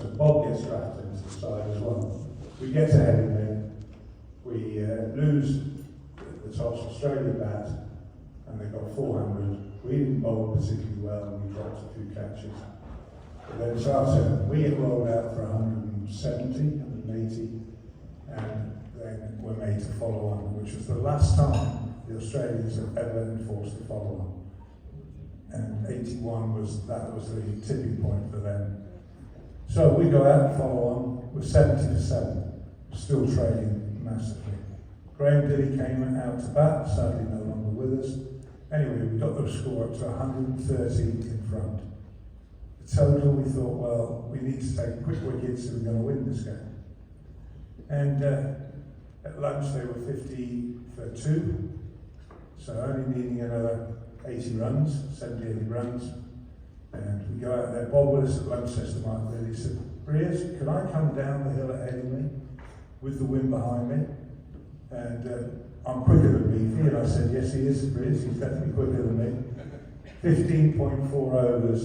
So Bob gets drafted into the side as well. We get to heavyweight, we lose the tops Australia bat, and they got 400. We didn't bowl particularly well, and we dropped a few catches. But then it's our turn. We get rolled out for 170, 180, and then we're made to follow on, which was the last time the Australians have ever enforced a follow on. And 81 was the tipping point for them. So we go out and follow on. We're 70 for 7, still trailing massively. Graham Dilley came out to bat, sadly no longer with us. Anyway, we got the score up to 130 in front. The total, we thought, well, we need to take quick wickets if we're going to win this game. And at lunch they were 50 for 2, so only needing another 80 runs, 70, 80 runs. And we go out there. Bob Willis at lunch says to Mike Lilly, he said, Briers, can I come down the hill ahead of me with the wind behind me? And I'm quicker than Beefy. And I said, yes, he is, Briers, he's definitely quicker than me. 15.4 overs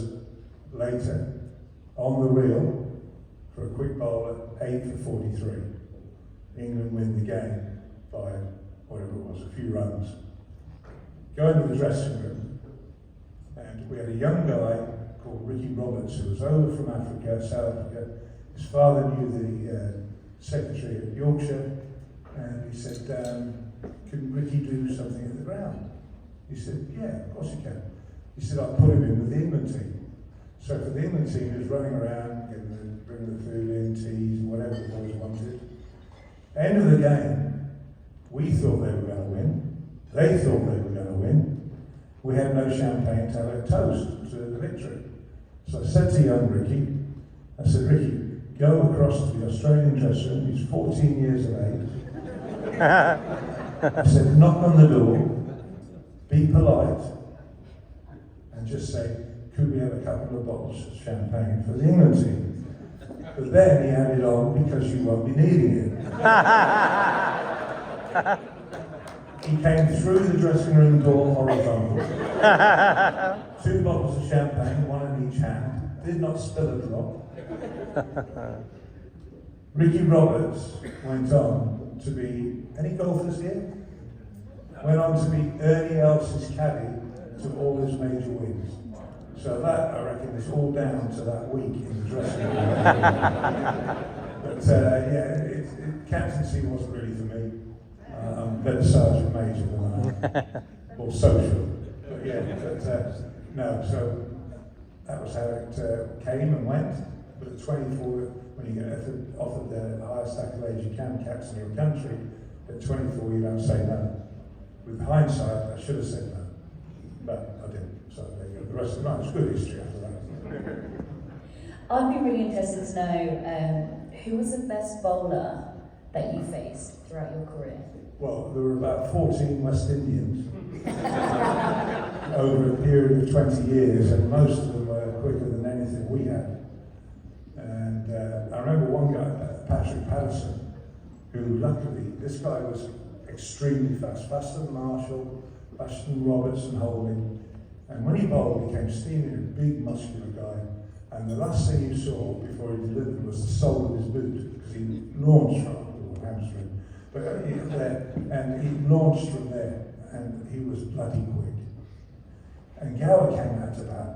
later, on the reel, for a quick bowler, 8 for 43. England win the game by whatever it was, a few runs. Go into the dressing room, and we had a young guy called Ricky Roberts who was over from Africa, South Africa. His father knew the secretary at Yorkshire, and he said, can Ricky do something at the ground? He said, yeah, of course he can. He said, I'll put him in with the England team. So for the England team, he was running around, bringing the food in, teas, whatever the boys wanted. End of the game, we thought they were going to win. They thought they were going to win. We had no champagne to have a toast to the victory. So I said to young Ricky, I said, Ricky, go across to the Australian dressing room. He's 14 years of age. I said, knock on the door, be polite, and just say, could we have a couple of bottles of champagne for the England team? But then he added on, because you won't be needing it. He came through the dressing room door horizontal. 2 bottles of champagne, 1 in each hand, did not spill a drop. Ricky Roberts went on to be, any golfers here? Went on to be Ernie Els's caddy to all his major wins. So that, I reckon, is all down to that week in the dressing room. But yeah, captaincy wasn't really for me. I'm better sergeant major than I am, or social. But yeah, no, so that was how it came and went. But at 24, when you get offered the highest accolade you can, captain your country, at 24 you don't say no. With hindsight, I should have said no, but I didn't. So there you go. The rest of the night, it's good history after that. I'd be really interested to know who was the best bowler that you faced throughout your career? Well, there were about 14 West Indians over a period of 20 years, and most of them were quicker than anything we had. And I remember one guy, Patrick Patterson, who luckily, this guy was extremely fast, faster than Marshall, faster than Roberts and Holding. And when he bowled, he came steaming, a big muscular guy. And the last thing you saw before he delivered was the sole of his boot, because he launched from hamstring. But and he launched from there, and he was bloody quick. And Gower came out to bat,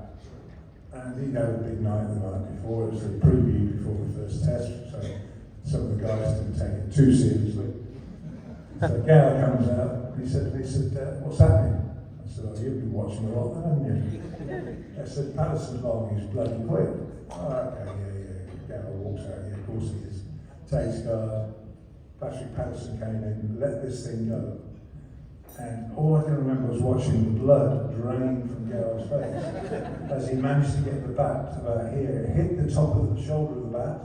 and he'd had a big night the night before. It was a preview before the first test, so some of the guys didn't take it too seriously. So Gower comes out, and he said, what's happening? I said, oh, you've been watching a lot, haven't you? I said, Patterson's bowling is bloody quick. Oh, okay, yeah. Gower walks out, yeah, of course he is. Takes guard. Patrick Patterson came in, let this thing go. And all I can remember was watching the blood drain from Gower's face as he managed to get the bat about here, hit the top of the shoulder of the bat,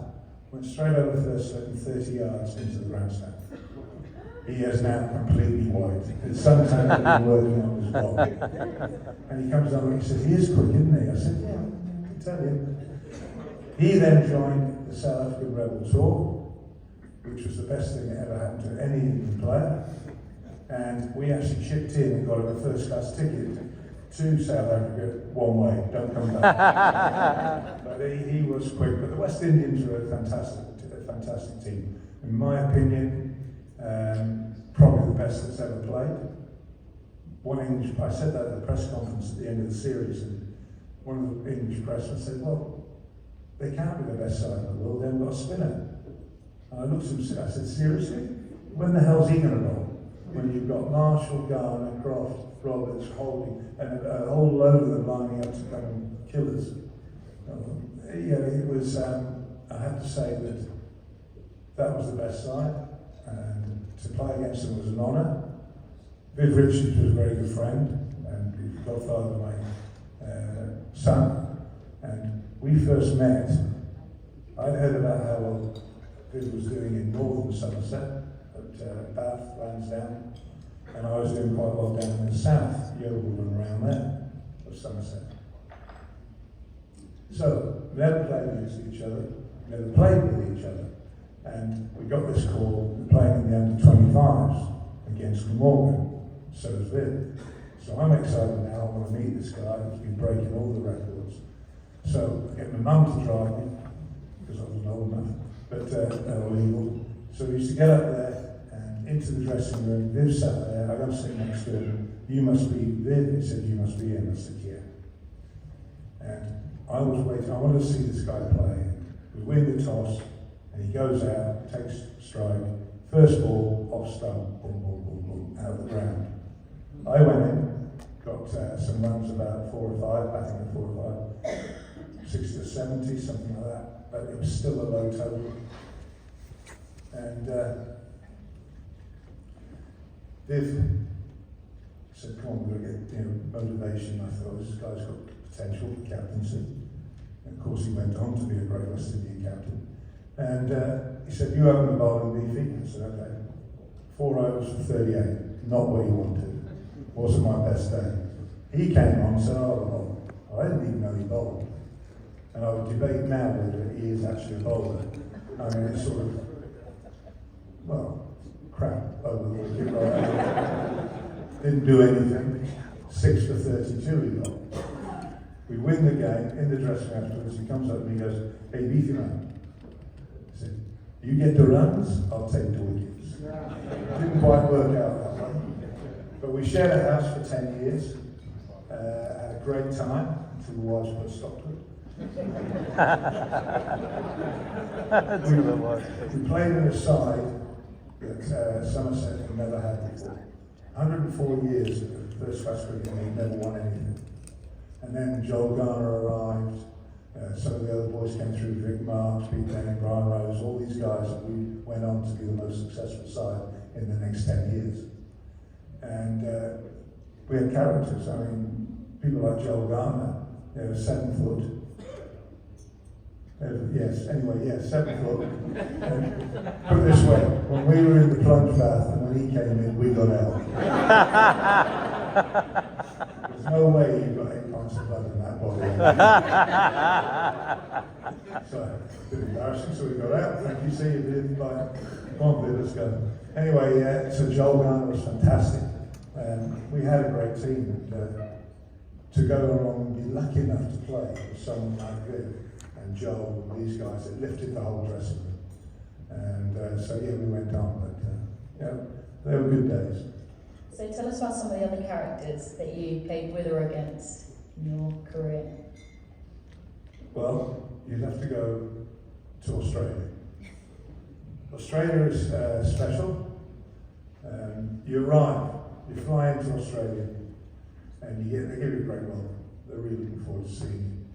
went straight over first slip and 30 yards into the grandstand. He is now completely white. His son's been working on his body. And he comes on and he says, he is quick, isn't he? I said, yeah, I can tell you. He then joined the South African Rebel Tour, which was the best thing that ever happened to any England player. And we actually chipped in and got him a first-class ticket to South Africa one way, don't come back. But he was quick. But the West Indians were a fantastic team. In my opinion, probably the best that's ever played. One English, I said that at the press conference at the end of the series, and one of the English pressmen said, well, they can't be the best side in the world, they haven't got a spinner. And I looked at him, I said, seriously? When the hell's he going to roll? When you've got Marshall, Garner, Croft, Roberts, Holding, and a whole load of them lining up to come and kill us. It was, I have to say that was the best side, and to play against them was an honour. Viv Richards was a very good friend, and he's the godfather of my son, and we first met. I'd heard about how well Viv was doing in northern Somerset, at Bath, Lansdowne, and I was doing quite well down in the south, Yeovil and around there, of Somerset. So, never played against each other, never played with each other, and we got this call playing in the under-25s against Glamorgan. So is Viv. So I'm excited now, I want to meet this guy who's been breaking all the records. So I get my mum to drive me, because I wasn't old enough, but illegal. So we used to get up there and into the dressing room. Viv sat there, I got to sit next to him. You must be Viv. He said, you must be him. I said, yeah. And I was waiting, I wanted to see this guy play. We win the toss, and he goes out, takes strike, first ball, off stump, boom, boom, boom, boom, out of the ground. I went in, got some runs about 4 or 5, batting at 4 or 5, 60 or 70, something like that, but it was still a low total. And Viv said, come on, we're going to get motivation. I thought, this guy's got potential for captaincy. And of course, he went on to be a great West Indian captain. And he said, you open the bowling, Beefy? I said, okay. 4 overs for 38, not what he wanted. Wasn't my best day. He came on and said, oh, well, I didn't even know he bowled. And I would debate now whether he is actually a bowler. I mean, it's sort of, well, crap over the wicket right. Didn't do anything. 6 for 32 he got. We win the game, in the dressing room afterwards, he comes up and he goes, hey, Beefy man. He said, you get the runs, I'll take the wickets. Didn't quite work out that way. But we shared a house for 10 years, had a great time until the wives put stop to it. We played in a side that Somerset had never had before. 104 years of first class cricket, and he'd never won anything. And then Joel Garner arrived, some of the other boys came through, Vic Marks, Pete Denning, Brian Rose, all these guys, and we went on to be the most successful side in the next 10 years. And we had characters. I mean, people like Joel Garner, 7 foot. Yes, anyway, 7 foot. And put it this way, when we were in the plunge bath and when he came in, we got out. There's no way you got 8 pints of blood in that body. So, a bit embarrassing, so we got out. Thank you, see you did. Bye. Come on, Viv, let's go. Anyway, so Joel Garner was fantastic. We had a great team, and to go along and be lucky enough to play with someone like Viv and Joel and these guys, it lifted the whole dressing room. And so yeah, we went on, but they were good days. So tell us about some of the other characters that you played with or against in your career. Well, you'd have to go to Australia. Australia is special. You arrive, you fly into Australia, and they give you a great welcome. They're really looking forward to seeing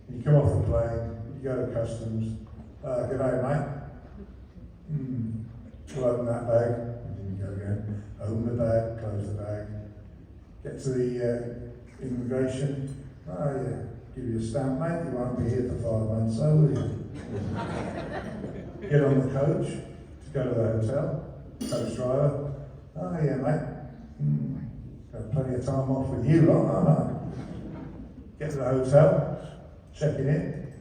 you. You come off the plane, you go to customs. Good day, mate. We'll open that bag. And you go again. Open the bag, close the bag. Get to the immigration. Oh yeah, give you a stamp, mate. You won't be here for 5 months, so will you? Get on the coach to go to the hotel. Coach driver. Oh yeah, mate. Got plenty of time off with you, lot, aren't I? Get to the hotel, checking in.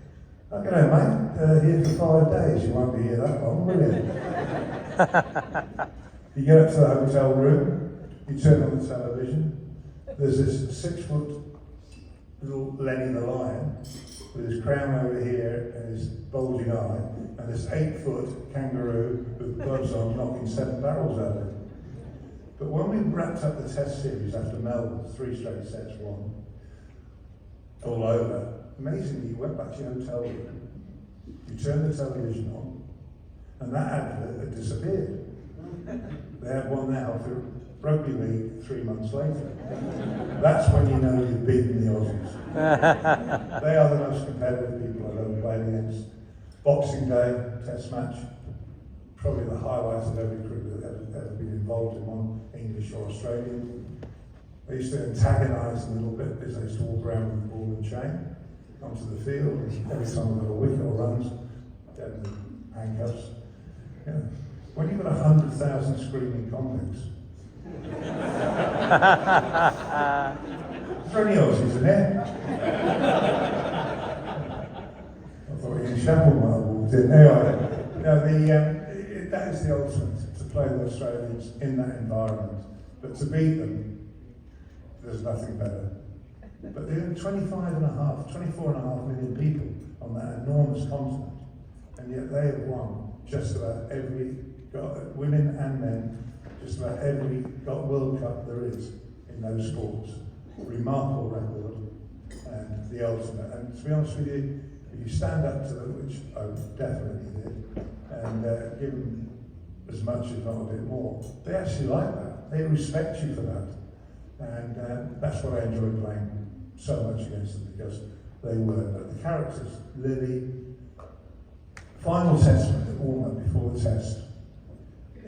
Okay, mate, here for 5 days. You won't be here that long, will you? You get up to the hotel room, you turn on the television. There's this 6 foot little Lenny the lion, with his crown over here and his bulging eye, and this 8-foot kangaroo with gloves on knocking 7 barrels out of it. But when we wrapped up the test series after Melbourne, 3 straight sets won, all over, amazingly you went back to your hotel room, you turned the television on, and that advert had disappeared. They have one now for rugby league 3 months later. That's when you know you've beaten the Aussies. They are the most competitive people I've ever played against. Boxing Day, test match, probably the highlight of every cricket that ever been involved in one, English or Australian. They used to antagonise a little bit because they used to walk around with the ball and chain onto the field. Every time we got a wicket or runs, get them in handcuffs. Yeah. When you've got 100,000 screaming convicts, is there any Aussies in there? I thought Ian Chappell might have walked in. Anyway, no, that is the ultimate, to play the Australians in that environment. But to beat them, there's nothing better. But there are 24.5 million people on that enormous continent, and yet they have won just about every, women and men, just about every World Cup there is in those sports. Remarkable record, and the ultimate. And to be honest with you, if you stand up to them, which I definitely did, and give them as much, if not a bit more, they actually like that. They respect you for that. And that's what I enjoyed playing so much against them, because they were. But the characters, Lily, final test at warm-up before the test.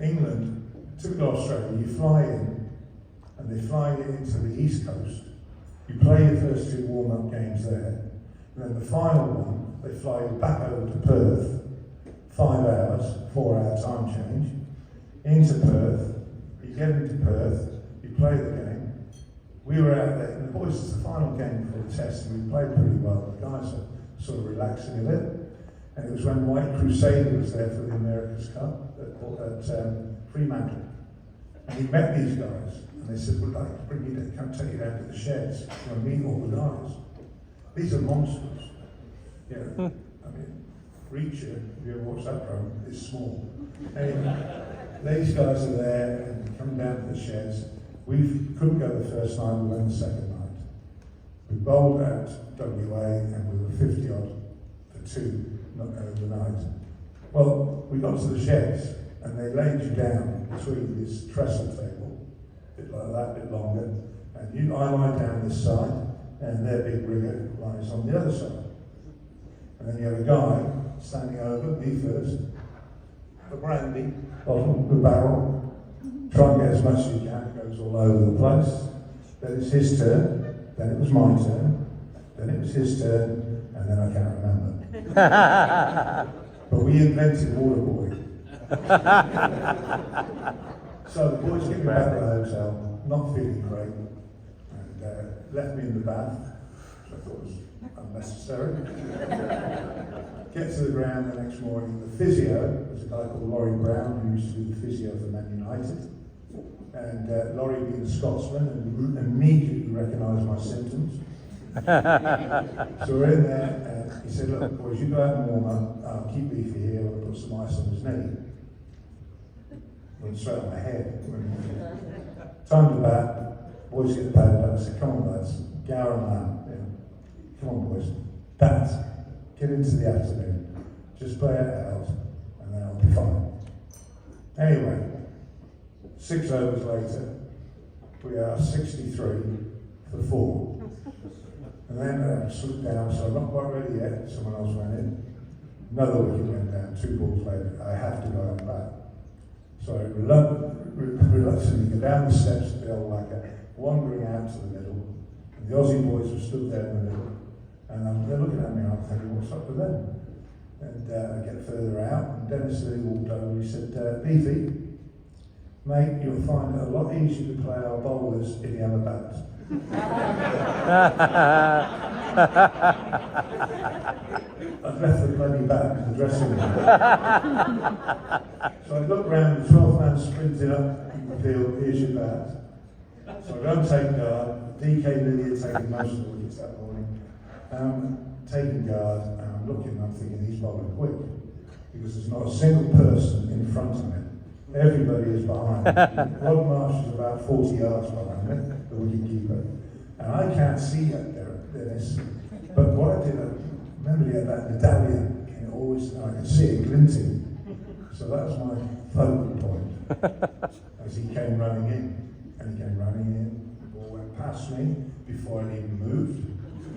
England, typical Australia, you fly in, and they fly you into the East Coast. You play your first 2 warm-up games there, and then the final one, they fly you back over to Perth, 5 hours, 4-hour time change, into Perth. You get into Perth, you play the game. We were out there, and the boys, it's the final game before the test, and we played pretty well. The guys are sort of relaxing a bit. And it was when White Crusader was there for the America's Cup at Fremantle. And he met these guys, and they said, we'd like to bring you down, come take you down to the sheds, and meet all the guys. These are monsters. You know, I mean, Reacher, if you ever watched that program, is small. Anyway, these guys are there, and come down to the sheds. We couldn't go the first night, we went the second night. We bowled at WA, and we were 50 odd for 2. Not overnight. Well, we got to the sheds, and they laid you down between this trestle table, a bit like that, a bit longer, and I lie down this side, and their big rigger lies on the other side. And then you have a guy standing over, me first, a brandy bottle, the barrel, try and get as much as you can, it goes all over the place. Then it's his turn, then it was my turn, then it was his turn, and then I can't remember. But we invented Waterboy. So the boys get me back to the hotel, not feeling great, and left me in the bath, which I thought was unnecessary. Get to the ground the next morning. The physio was a guy called Laurie Brown, who used to be the physio for Man United. And Laurie, being a Scotsman, and immediately recognised my symptoms. So we're in there, and he said, look, boys, you go out and warm up, I'll keep Beefy here, I'll put some ice on his knee. Went straight on my head. Time to bat, boys get padded up, I said, come on lads, Gower and Lamb, yeah. Come on boys, bat, get into the afternoon, just play it out, and then I'll be fine. Anyway, 6 overs later, we are 63 for 4. And then I slipped down, so I'm not quite ready yet. Someone else went in. Another wicket went down, 2 balls later. I have to go out back. So I reluctantly go down the steps of the old lacquer, wandering out to the middle. And the Aussie boys were stood there in the middle. And they're looking at me, and I'm thinking, what's up with them? And I get further out, and Dennis Lee walked over, and he said, Beefy, mate, you'll find it a lot easier to play our bowlers if you have a bat. I've left the bloody bat in the dressing room. So I looked round, the 12th man sprinted up in the field, here's your bat. So I go and take guard. DK Lilly had taken most of the wickets that morning. Taking guard, and I'm looking, I'm thinking he's bowling quick, because there's not a single person in front of him. Everybody is behind him. Rod Marsh is about 40 yards behind him, the wicketkeeper. And I can't see up there, Dennis. But what I did, I remember he had that medallion, and I could see it glinting. So that was my focal point, as he came running in. And he came running in, the ball went past me before I even moved.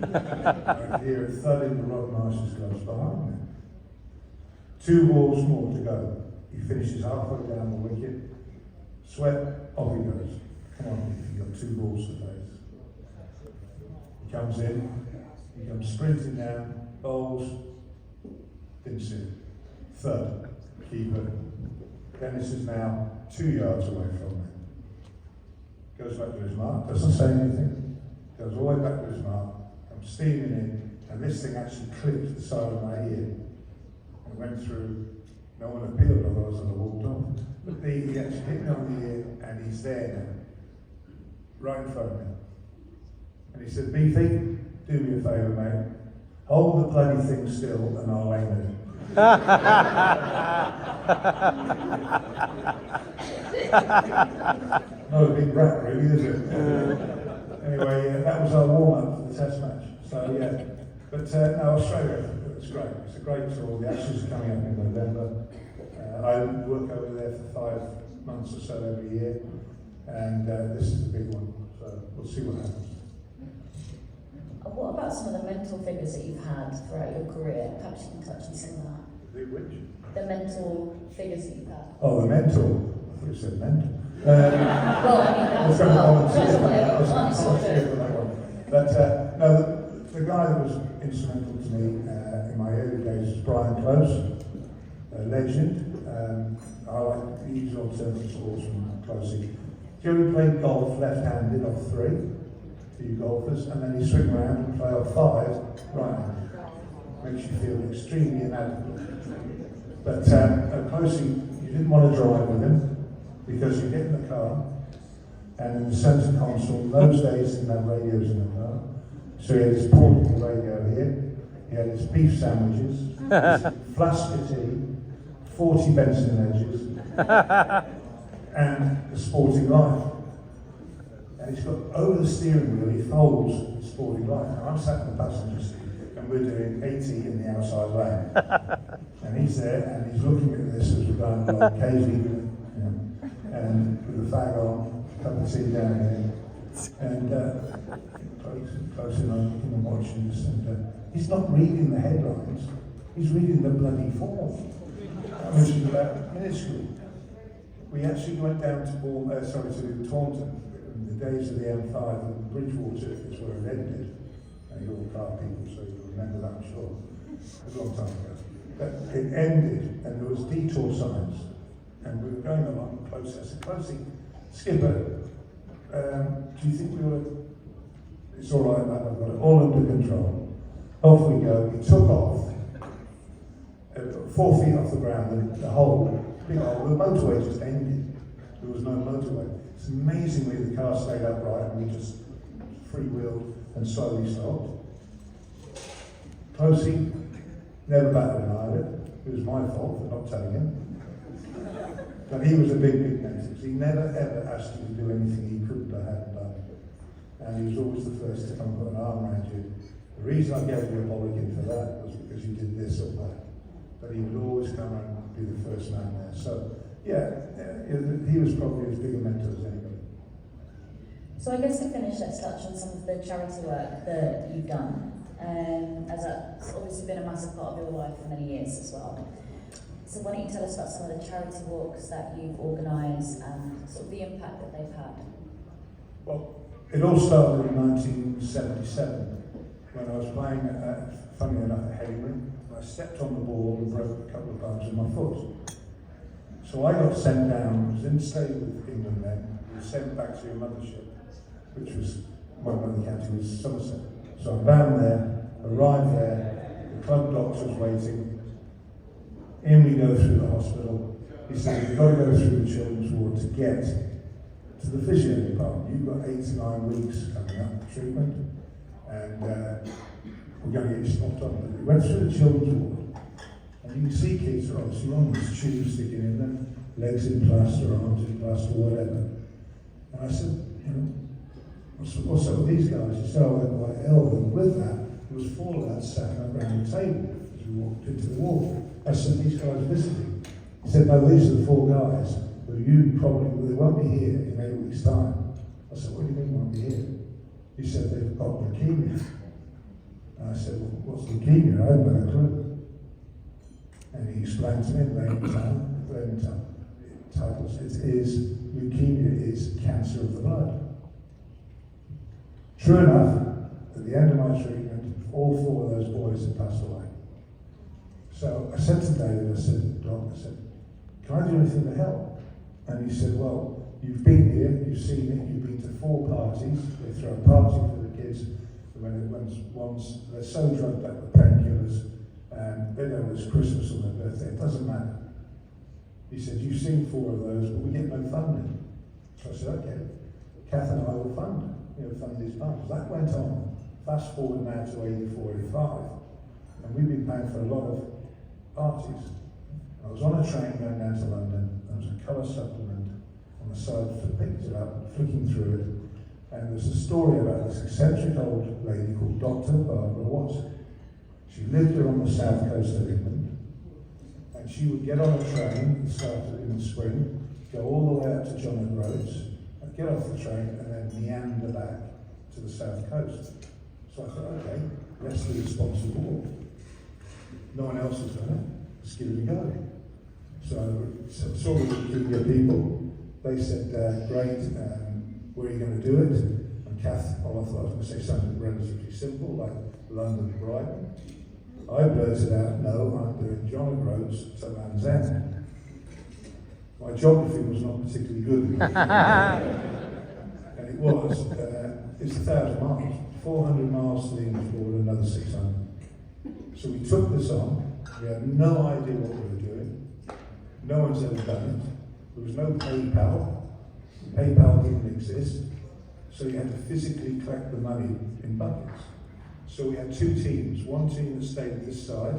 I could hear it thudding the Rod Marsh's gloves behind me. 2 balls more to go. He finishes halfway down the wicket. Sweat, off he goes. Come on, you've got 2 balls to face. He comes in, he comes sprinting down, bowls, didn't see it. Third, keeper. Dennis is now 2 yards away from me. Goes back to his mark, doesn't say anything, goes all the way back to his mark. I'm steaming in, and this thing actually clipped the side of my ear. It went through, no one appealed, otherwise I'd have walked off. But he actually hit me on the ear, and he's there now, right in front of me. And he said, Beefy, do me a favour, mate. Hold the bloody thing still, and I'll aim at it. Not a big rat, really, is it? Anyway, that was our warm-up for the Test match. So, yeah. But, no, Australia, it's great. It's a great tour. The Ashes are coming up in November. I work over there for 5 months or so every year. And this is the big one. So, we'll see what happens. What about some of the mental figures that you've had throughout your career? Perhaps you can touch on some of that. Which? The mental figures that you've had. Oh, the mental. I thought you said mental. Well, I mean, that's But no, the guy that was instrumental to me in my early days was Brian Close, a legend. I like the usual alternative sportsman, Closey. Jerry played golf left-handed off 3 for you golfers, and then he swing around and play off 5 right-handed. Makes you feel extremely inadequate. But Closey, you didn't want to drive with him, because you get in the car, and in the centre console, in those days didn't have radios in the car, so he had his portable radio here, he had his beef sandwiches, his flask of tea, 40 Benson edges, and the Sporting Life. And he's got, over the steering wheel, he folds the Sporting Life. Now I'm sat in the passenger seat, and we're doing 80 in the outside lane. And he's there, and he's looking at this as we're going along, occasionally, and with a fag on, a cup of tea down here, and close in on looking and watching this, and he's not reading the headlines, he's reading the bloody form, which is about minuscule. We actually went down to Taunton, in the days of the M5, and Bridgewater is where it ended, and you're all car people, so you'll remember that, I'm sure. It was a long time ago. But it ended, and there was detour signs. And we were going along close. I said, Closey, Skipper, do you think we ought to... It's all right, man, I've got it all under control. Off we go. He took off, 4 feet off the ground, the hole, big hole, the motorway just ended. There was no motorway. It's amazingly the car stayed upright, and we just freewheeled and slowly stopped. Closey never batted an eyelid. It was my fault for not telling him. But he was a big mentor. He never ever asked you to do anything he couldn't have hadn't done. And he was always the first to come and put an arm around you. The reason I gave you a bollocking for that was because you did this or that. But he would always come and be the first man there. So, yeah, he was probably as big a mentor as anybody. So I guess to finish, let's touch on some of the charity work that you've done. As that's obviously been a massive part of your life for many years as well. So why don't you tell us about some of the charity walks that you've organised and sort of the impact that they've had? Well, it all started in 1977 when I was playing, funny enough, at Headingley. I stepped on the ball and broke a couple of bones in my foot. So I got sent down, didn't stay with England then, I was sent back to a mothership, which was, my mother county was Somerset. So I'm down there, arrived there, the club doctor's waiting. In we go through the hospital. He said, you've got to go through the children's ward to get to the physio department. You've got 8 to 9 weeks coming up for treatment. And we're going to get you spot on. But we went through the children's ward, and you can see kids are obviously on this tube sticking in them, legs in plaster, arms in plaster, whatever. And I said, you know, what's up with these guys? He said, oh, they're quite ill. And with that, there was 4 lads sat around the table as we walked into the ward. I said, these guys are visiting. He said, no, these are the 4 guys who they won't be here in 8 weeks' time. I said, what do you mean won't be here? He said, they've got leukemia. And I said, well, what's leukemia? I haven't got a clue. And he explained to me in layman titles, leukemia is cancer of the blood. True enough, at the end of my treatment, all 4 of those boys had passed away. So I said to David, I said, Doc, can I do anything to help? And he said, well, you've been here, you've seen it, you've been to 4 parties. They throw a party for the kids once they're so drugged up with painkillers and they know it's Christmas or their birthday, it doesn't matter. He said, you've seen 4 of those, but we get no funding. So I said, okay, Kath and I will fund these parties. That went on. Fast forward now to 84, 85, and we've been paying for a lot of parties. I was on a train going down to London, there was a colour supplement on the side, I picked it up, flicking through it, and there's a story about this eccentric old lady called Dr. Barbara Watson. She lived here on the south coast of England, and she would get on a train, started in the spring, go all the way up to John O'Groats, get off the train, and then meander back to the south coast. So I thought, okay, let's do a sponsored walk. No one else has done it. Let's give it a go. So I saw the Wikipedia people. They said, great, where are you going to do it? And Kath, I thought I was going to say something relatively simple, like London and Brighton. I blurted out, no, I'm doing John O'Groats to Land's End. My geography was not particularly good. And it was, it's 1,000 miles, 400 miles to the English border, another 600. So we took this on, we had no idea what we were doing, no one's ever done it, there was no PayPal, PayPal didn't exist, so you had to physically collect the money in buckets. So we had 2 teams, one team that stayed at this side,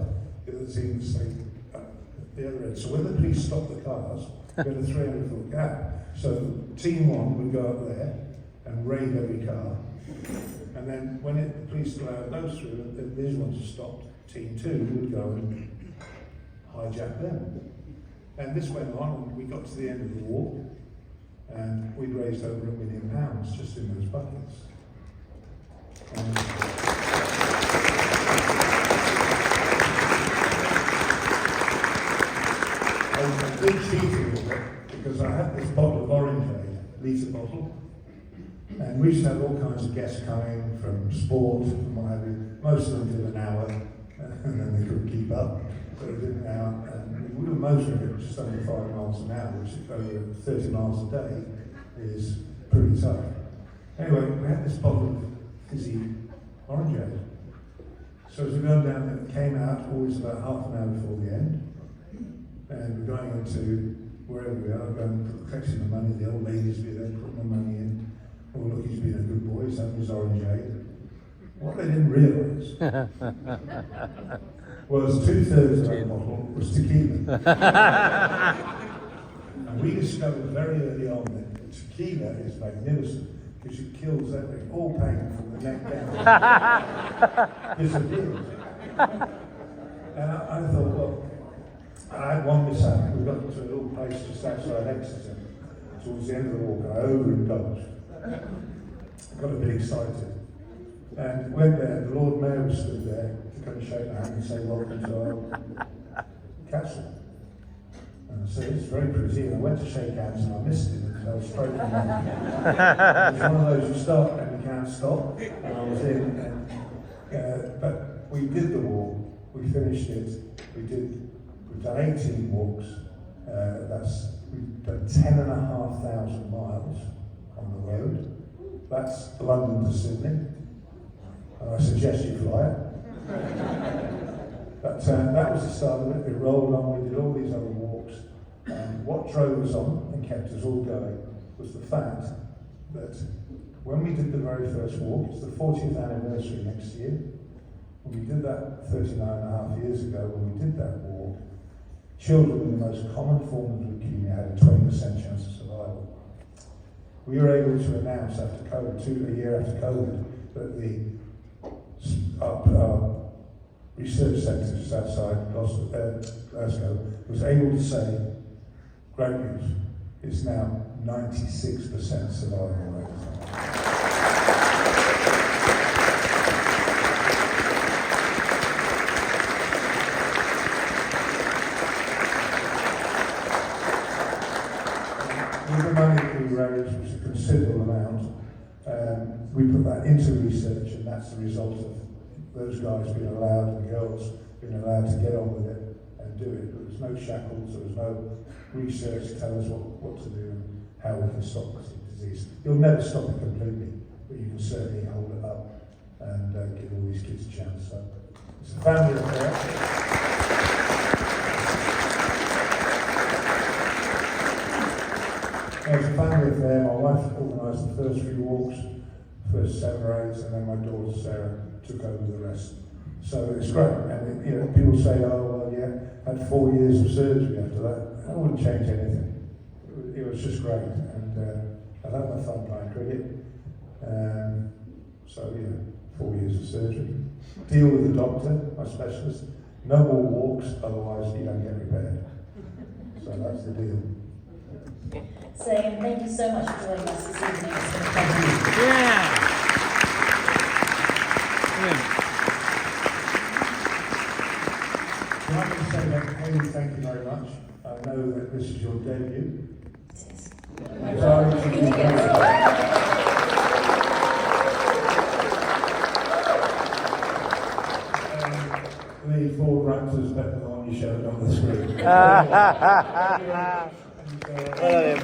the other team that stayed at the other end. So when the police stopped the cars, we had a 300-foot gap. So team 1 would go up there and raid every car. And then when the police allowed those through, and these ones stopped, team 2 would go and hijack them. And this went on, and we got to the end of the walk, and we'd raised over £1 million just in those buckets. I was a big cheater with it because I had this bottle of orangeade, litre bottle, and we used to have all kinds of guests coming from sport and what have you. Most of them did an hour, and then they couldn't keep up, so they did an hour. And we were motoring at just under 5 miles an hour, which over 30 miles a day is pretty tough. Anyway, we had this bottle of fizzy orangeade. So as we go down there, it came out always about half an hour before the end. And we're going into wherever we are, going collecting the money, the old ladies be there putting the money in. Oh look, he's been a good boy, he's having his orangeade. What they didn't realise was 2/3 of that bottle was tequila. And we discovered very early on that tequila is magnificent because it kills everything, all pain from the neck down. Disappears. And I thought, well, I had one mishap. We got to a little place just outside Exeter, towards the end of the walk, and I overindulged. I got a bit excited. And went there, the Lord Mayor was stood there to come and shake my hand and say, welcome to our castle. And I said, it's very pretty. And I went to shake hands and I missed it because I was straight from there. It was one of those you start and you can't stop. And I was in. But we did the walk, we finished it, we've done 18 walks, we've done 10,500 miles on the road. That's London to Sydney. And I suggest you fly it. But that was the start of it. We rolled on, we did all these other walks. And what drove us on and kept us all going was the fact that when we did the very first walk, it's the 40th anniversary next year, When we did that 39.5 years ago, when we did that walk, children with the most common form of leukemia had a 20% chance of survival. We were able to announce after COVID, a year after COVID, that our research centre just outside Glasgow was able to say, great news, it's now 96% survival rate. With the money that we raised, which is a considerable amount, we put that into research, and that's the result of those guys being allowed, and girls being allowed to get on with it and do it. There was no shackles, there was no research to tell us what to do and how we can stop this disease. You'll never stop it completely, but you can certainly hold it up and give all these kids a chance. So it's a family affair. It's a family affair. My wife organised the first few walks, first 7 or 8, and then my daughter Sarah took over the rest. So it's great. And you know, people say, "Oh, well, yeah, had 4 years of surgery after that." That wouldn't change anything. It was just great, and I've had my fun playing cricket. So yeah, 4 years of surgery. Deal with the doctor, my specialist. No more walks, otherwise you don't get repaired. So that's the deal. So thank you so much for joining us this evening. It's been a pleasure. Yeah. Can I just say that, Haley, thank you very much. I know that this is your debut. The Ford Raptor's better than the one you showed on the screen. Well,